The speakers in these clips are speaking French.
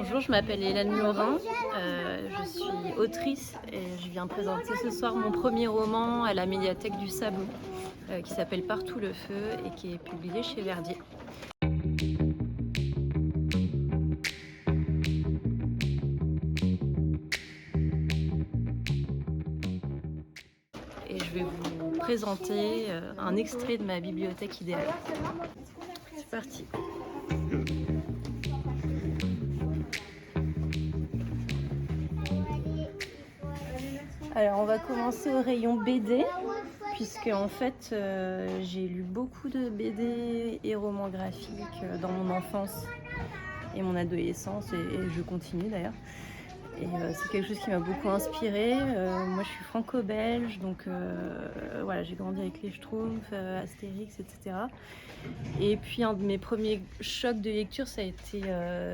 Bonjour, je m'appelle Hélène Laurin, je suis autrice et je viens présenter ce soir mon premier roman à la médiathèque du Sablon qui s'appelle Partout le feu et qui est publié chez Verdier. Et je vais vous présenter un extrait de ma bibliothèque idéale. C'est parti. Alors on va commencer au rayon BD, puisque en fait j'ai lu beaucoup de BD et romans graphiques dans mon enfance et mon adolescence, et je continue d'ailleurs. Et c'est quelque chose qui m'a beaucoup inspirée. Moi je suis franco-belge, donc voilà, j'ai grandi avec les Schtroumpfs, Astérix, etc. Et puis un de mes premiers chocs de lecture, ça a été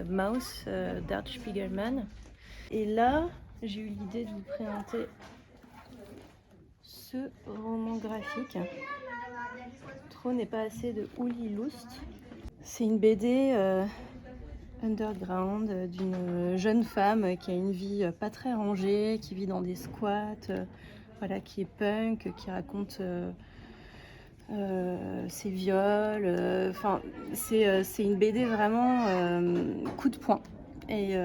Maus d'Art Spiegelman. Et là, j'ai eu l'idée de vous présenter ce roman graphique. Trop n'est pas assez de Uli Lust. C'est une BD underground d'une jeune femme qui a une vie pas très rangée, qui vit dans des squats, voilà, qui est punk, qui raconte ses viols. Enfin, c'est une BD vraiment coup de poing et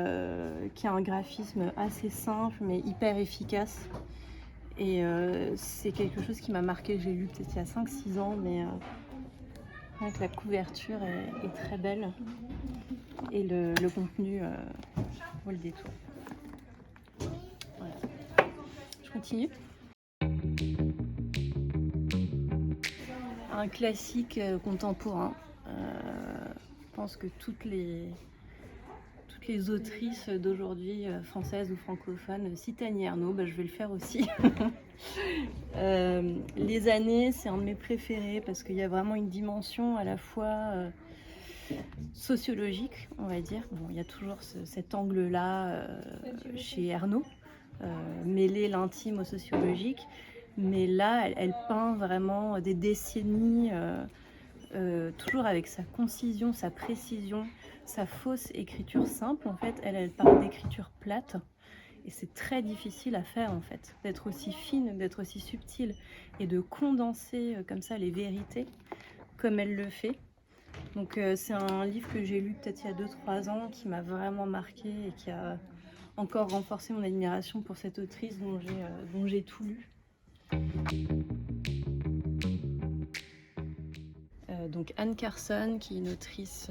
qui a un graphisme assez simple mais hyper efficace. Et c'est quelque chose qui m'a marqué, j'ai lu peut-être il y a 5-6 ans, mais avec la couverture est très belle et le contenu vaut le détour. Voilà. Je continue. Un classique contemporain. Je pense que toutes les autrices d'aujourd'hui, françaises ou francophones, citent Annie Ernaux, je vais le faire aussi. Les années, c'est un de mes préférés parce qu'il y a vraiment une dimension à la fois sociologique, on va dire. Bon, il y a toujours cet angle-là chez Ernaux, mêler l'intime au sociologique, mais là, elle peint vraiment des décennies, toujours avec sa concision, sa précision, sa fausse écriture simple. En fait, elle parle d'écriture plate. Et c'est très difficile à faire en fait, d'être aussi fine, d'être aussi subtile et de condenser comme ça les vérités comme elle le fait. Donc c'est un livre que j'ai lu peut-être il y a 2-3 ans qui m'a vraiment marqué et qui a encore renforcé mon admiration pour cette autrice dont j'ai tout lu. Donc Anne Carson, qui est une autrice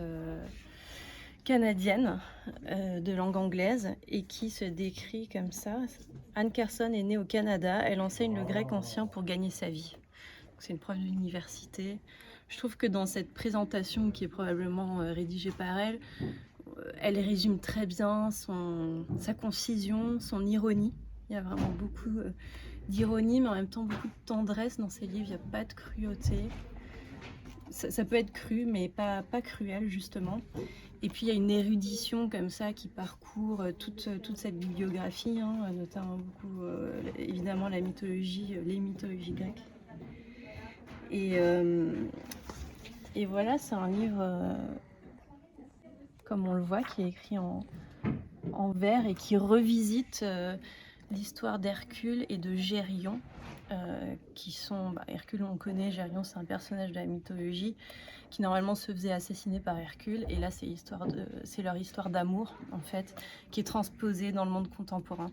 canadienne de langue anglaise et qui se décrit comme ça. Anne Carson est née au Canada, elle enseigne le grec ancien pour gagner sa vie. C'est une prof d'université. Je trouve que dans cette présentation qui est probablement rédigée par elle, elle résume très bien sa concision, son ironie. Il y a vraiment beaucoup d'ironie, mais en même temps beaucoup de tendresse dans ses livres. Il n'y a pas de cruauté. Ça peut être cru, mais pas cruel, justement. Et puis il y a une érudition comme ça qui parcourt toute cette bibliographie, hein, notamment beaucoup, évidemment, les mythologies grecques. Et voilà, c'est un livre, comme on le voit, qui est écrit en vers et qui revisite l'histoire d'Hercule et de Gérion, qui sont... Hercule, on connaît, Gérion, c'est un personnage de la mythologie qui normalement se faisait assassiner par Hercule, et là c'est leur histoire d'amour en fait, qui est transposée dans le monde contemporain.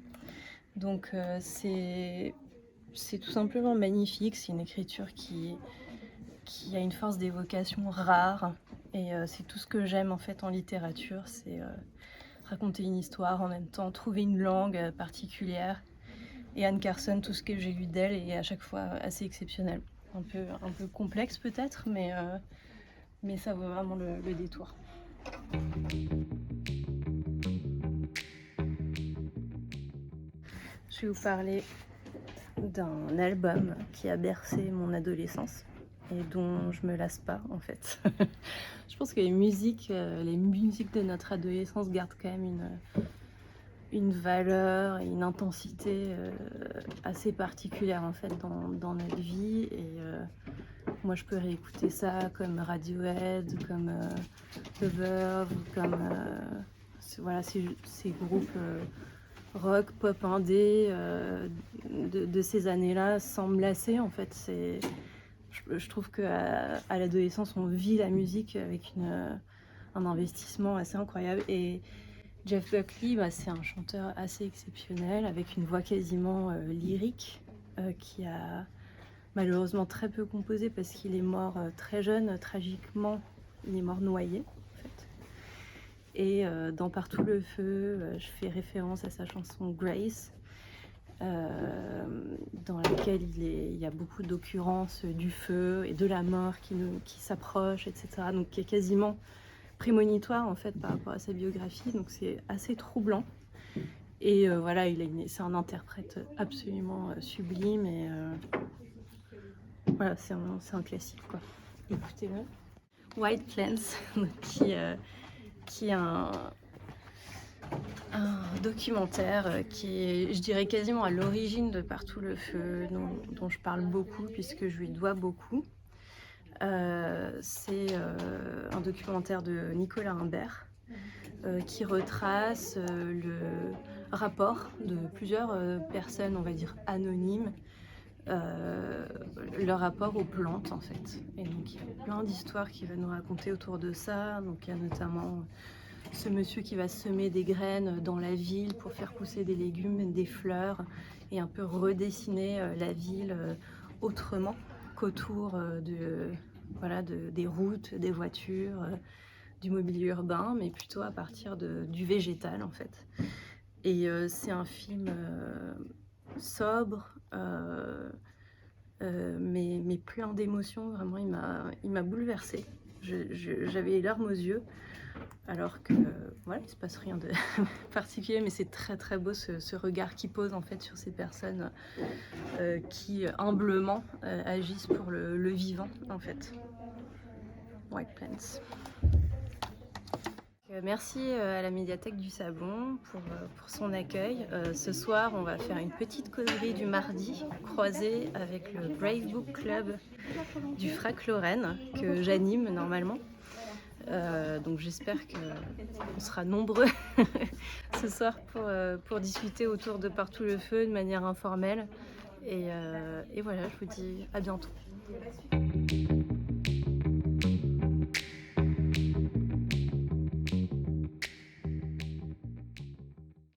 Donc c'est tout simplement magnifique, c'est une écriture qui a une force d'évocation rare, et c'est tout ce que j'aime en fait en littérature, c'est raconter une histoire, en même temps trouver une langue particulière. Et Anne Carson, tout ce que j'ai lu d'elle est à chaque fois assez exceptionnel. Un peu complexe peut-être, mais ça vaut vraiment le détour. Je vais vous parler d'un album qui a bercé mon adolescence et dont je me lasse pas en fait. Je pense que les musiques de notre adolescence gardent quand même une valeur et une intensité assez particulière en fait dans notre vie, et moi je peux réécouter ça comme Radiohead, comme The Verve, comme voilà, ces groupes rock, pop indé de ces années-là sans me lasser en fait. Je trouve qu'à l'adolescence on vit la musique avec un investissement assez incroyable. Et Jeff Buckley, c'est un chanteur assez exceptionnel avec une voix quasiment lyrique qui a malheureusement très peu composé parce qu'il est mort très jeune, tragiquement. Il est mort noyé en fait. Et dans Partout le feu, je fais référence à sa chanson Grace, dans laquelle il y a beaucoup d'occurrences du feu et de la mort qui s'approche, etc. Donc qui est quasiment prémonitoire en fait par rapport à sa biographie. Donc c'est assez troublant. Et voilà, c'est un interprète absolument sublime. Et voilà, c'est un classique quoi. Écoutez-le. White Plains, qui est un documentaire qui est, je dirais, quasiment à l'origine de Partout le feu, dont je parle beaucoup puisque je lui dois beaucoup. C'est un documentaire de Nicolas Imbert qui retrace le rapport de plusieurs personnes, on va dire anonymes, leur rapport aux plantes en fait. Et donc il y a plein d'histoires qu'il va nous raconter autour de ça. Donc il y a notamment ce monsieur qui va semer des graines dans la ville pour faire pousser des légumes, des fleurs, et un peu redessiner la ville autrement qu'autour des routes, des voitures, du mobilier urbain, mais plutôt à partir du végétal en fait. Et c'est un film sobre, mais plein d'émotions. Vraiment, il m'a bouleversée. J'avais les larmes aux yeux, alors que voilà, il se passe rien de particulier, mais c'est très très beau ce regard qu'il pose en fait sur ces personnes qui humblement agissent pour le vivant en fait. White Plains. Merci à la médiathèque du Sabon pour son accueil. Ce soir, on va faire une petite causerie du mardi, croisée avec le Brave Book Club du Frac Lorraine, que j'anime normalement. Donc j'espère qu'on sera nombreux ce soir pour discuter autour de Partout le feu de manière informelle. Et voilà, je vous dis à bientôt.